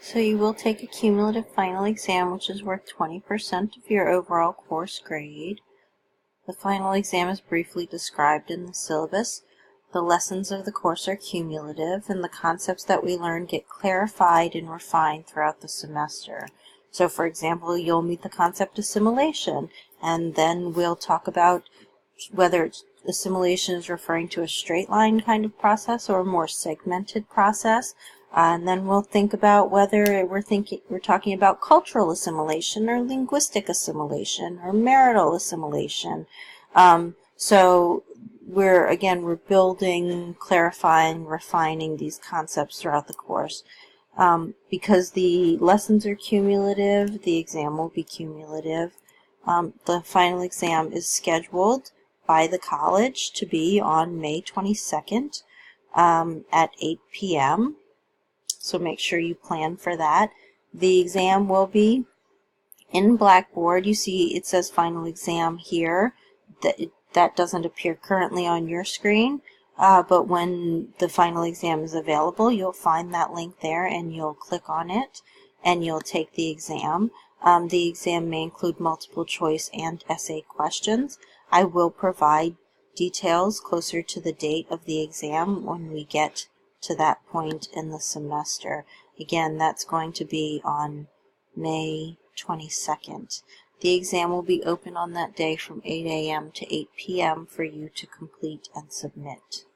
So you will take a cumulative final exam, which is worth 20% of your overall course grade. The final exam is briefly described in the syllabus. The lessons of the course are cumulative, and the concepts that we learn get clarified and refined throughout the semester. So for example, you'll meet the concept of assimilation, and then we'll talk about whether assimilation is referring to a straight line kind of process or a more segmented process. And then we'll think about whether we're talking about cultural assimilation or linguistic assimilation or marital assimilation. So we're building, clarifying, refining these concepts throughout the course. Because the lessons are cumulative, the exam will be cumulative. The final exam is scheduled by the college to be on May 22nd at 8 p.m. So make sure you plan for that. The exam will be in Blackboard. You see it says final exam here. That doesn't appear currently on your screen, but when the final exam is available, you'll find that link there and you'll click on it and you'll take the exam. The exam may include multiple choice and essay questions. I will provide details closer to the date of the exam when we get to that point in the semester. Again, that's going to be on May 22nd. The exam will be open on that day from 8 a.m. to 8 p.m. for you to complete and submit.